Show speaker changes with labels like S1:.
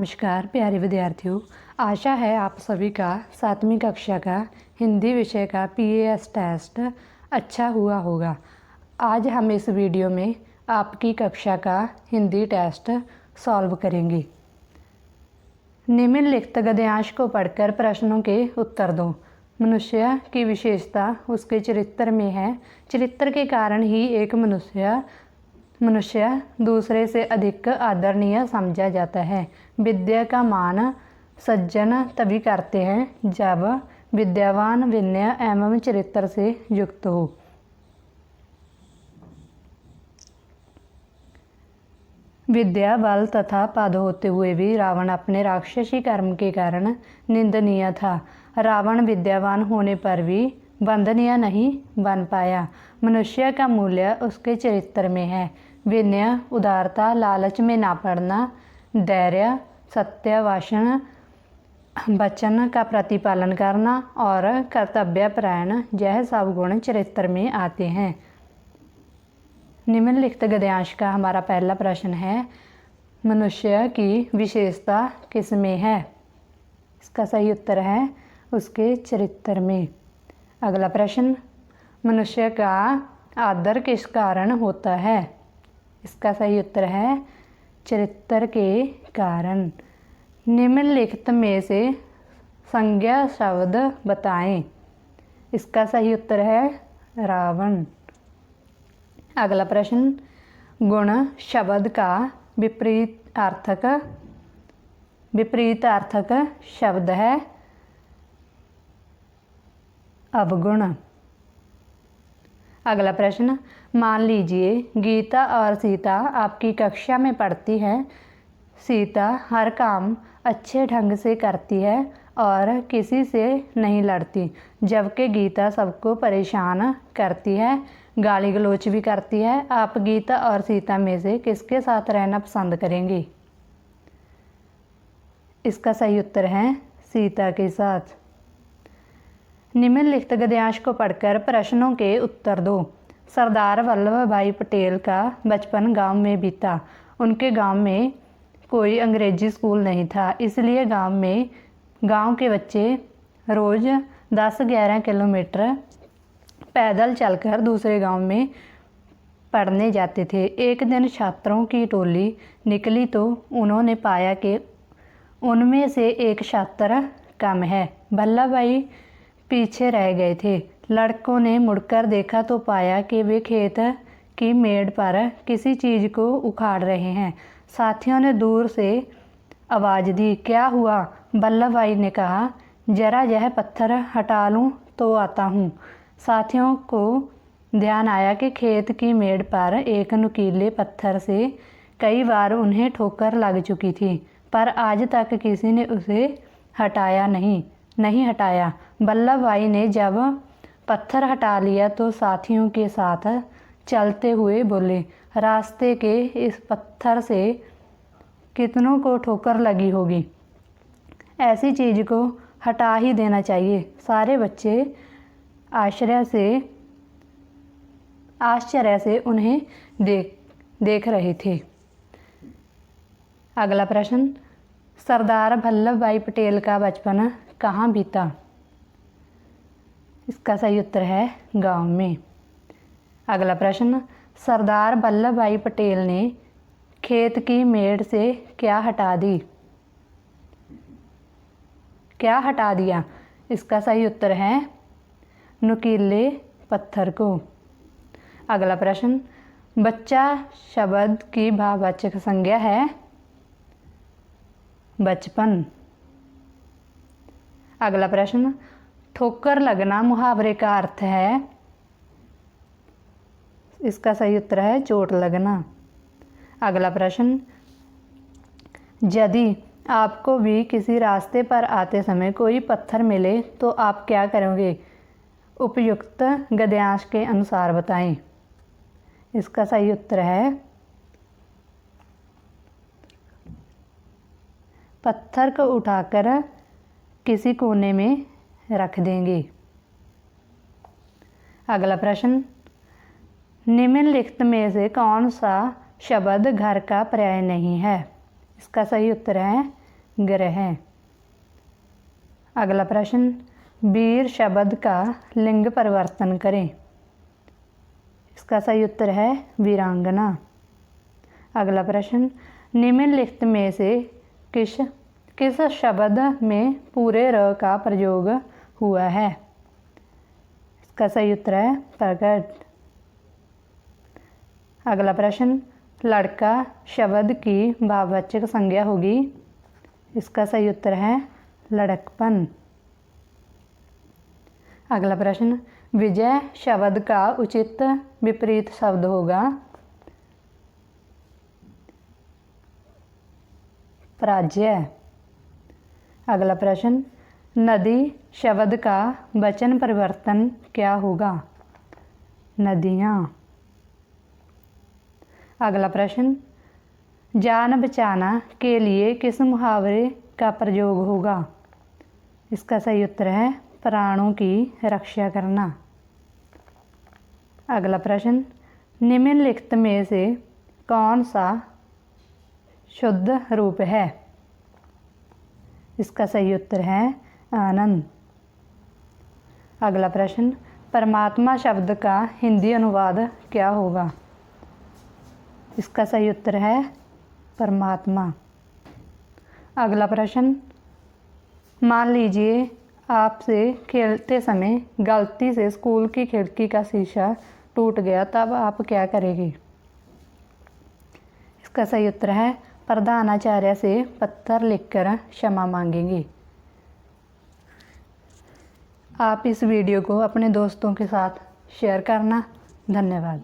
S1: नमस्कार प्यारे विद्यार्थियों, आशा है आप सभी का 7वीं कक्षा का हिंदी विषय का PAS टेस्ट अच्छा हुआ होगा। आज हम इस वीडियो में आपकी कक्षा का हिंदी टेस्ट सॉल्व करेंगे। निम्नलिखित गद्यांश को पढ़कर प्रश्नों के उत्तर दो। मनुष्य की विशेषता उसके चरित्र में है। चरित्र के कारण ही एक मनुष्य दूसरे से अधिक आदरणीय समझा जाता है। विद्या का मान सज्जन तभी करते हैं जब विद्यावान विनय एवं चरित्र से युक्त हो। विद्या बल तथा पद होते हुए भी रावण अपने राक्षसी कर्म के कारण निंदनीय था। रावण विद्यावान होने पर भी वंदनीय नहीं बन पाया। मनुष्य का मूल्य उसके चरित्र में है। विनय, उदारता, लालच में ना पड़ना, धैर्य, सत्य भाषण, वचन का प्रतिपालन करना और कर्तव्यपरायण, यह सब गुण चरित्र में आते हैं। निम्नलिखित गद्यांश का हमारा पहला प्रश्न है, मनुष्य की विशेषता किस में है? इसका सही उत्तर है उसके चरित्र में। अगला प्रश्न, मनुष्य का आदर किस कारण होता है? इसका सही उत्तर है चरित्र के कारण। निम्नलिखित में से संज्ञा शब्द बताएं। इसका सही उत्तर है रावण। अगला प्रश्न, गुण शब्द का विपरीत अर्थक शब्द है अवगुण। अगला प्रश्न, मान लीजिए गीता और सीता आपकी कक्षा में पढ़ती है। सीता हर काम अच्छे ढंग से करती है और किसी से नहीं लड़ती, जबकि गीता सबको परेशान करती है, गाली गलौच भी करती है। आप गीता और सीता में से किसके साथ रहना पसंद करेंगे? इसका सही उत्तर है सीता के साथ। निम्नलिखित गद्यांश को पढ़कर प्रश्नों के उत्तर दो। सरदार वल्लभ भाई पटेल का बचपन गांव में बीता। उनके गांव में कोई अंग्रेजी स्कूल नहीं था, इसलिए गांव के बच्चे रोज़ 10-11 किलोमीटर पैदल चलकर दूसरे गांव में पढ़ने जाते थे। एक दिन छात्रों की टोली निकली तो उन्होंने पाया कि उनमें से एक छात्र कम है। वल्लभ भाई पीछे रह गए थे। लड़कों ने मुड़कर देखा तो पाया कि वे खेत की मेड़ पर किसी चीज़ को उखाड़ रहे हैं। साथियों ने दूर से आवाज़ दी, क्या हुआ? वल्लभ भाई ने कहा, जरा यह पत्थर हटा लूँ तो आता हूँ। साथियों को ध्यान आया कि खेत की मेड़ पर एक नुकीले पत्थर से कई बार उन्हें ठोकर लग चुकी थी, पर आज तक किसी ने उसे नहीं हटाया। वल्लभ भाई ने जब पत्थर हटा लिया तो साथियों के साथ चलते हुए बोले, रास्ते के इस पत्थर से कितनों को ठोकर लगी होगी, ऐसी चीज़ को हटा ही देना चाहिए। सारे बच्चे आश्चर्य से उन्हें देख रहे थे। अगला प्रश्न, सरदार वल्लभ भाई पटेल का बचपन कहाँ बीता? इसका सही उत्तर है गांव में। अगला प्रश्न, सरदार वल्लभ भाई पटेल ने खेत की मेड़ से क्या हटा दिया? इसका सही उत्तर है नुकीले पत्थर को। अगला प्रश्न, बच्चा शब्द की भाववाचक संज्ञा है बचपन। अगला प्रश्न, ठोकर लगना मुहावरे का अर्थ है? इसका सही उत्तर है चोट लगना। अगला प्रश्न, यदि आपको भी किसी रास्ते पर आते समय कोई पत्थर मिले तो आप क्या करोगे? उपयुक्त गद्यांश के अनुसार बताएं। इसका सही उत्तर है पत्थर को उठाकर किसी कोने में रख देंगे। अगला प्रश्न, निम्नलिखित में से कौन सा शब्द घर का पर्याय नहीं है? इसका सही उत्तर है ग्रह। अगला प्रश्न, वीर शब्द का लिंग परिवर्तन करें। इसका सही उत्तर है वीरांगना। अगला प्रश्न, निम्नलिखित में से किस शब्द में पूरे र का प्रयोग हुआ है। इसका सही उत्तर है प्रकट। अगला प्रश्न, लड़का शब्द की भाववाचक संज्ञा होगी। इसका सही उत्तर है लड़कपन। अगला प्रश्न, विजय शब्द का उचित विपरीत शब्द होगा। पराजय। अगला प्रश्न, नदी शब्द का वचन परिवर्तन क्या होगा। नदियाँ। अगला प्रश्न, जान बचाना के लिए किस मुहावरे का प्रयोग होगा। इसका सही उत्तर है प्राणों की रक्षा करना। अगला प्रश्न, निम्नलिखित में से कौन सा शुद्ध रूप है। इसका सही उत्तर है आनंद। अगला प्रश्न, परमात्मा शब्द का हिंदी अनुवाद क्या होगा। इसका सही उत्तर है परमात्मा। अगला प्रश्न, मान लीजिए आपसे खेलते समय गलती से स्कूल की खिड़की का शीशा टूट गया, तब आप क्या करेंगे। इसका सही उत्तर है प्रधानाचार्य से पत्र लिखकर क्षमा मांगेंगे। आप इस वीडियो को अपने दोस्तों के साथ शेयर करना। धन्यवाद।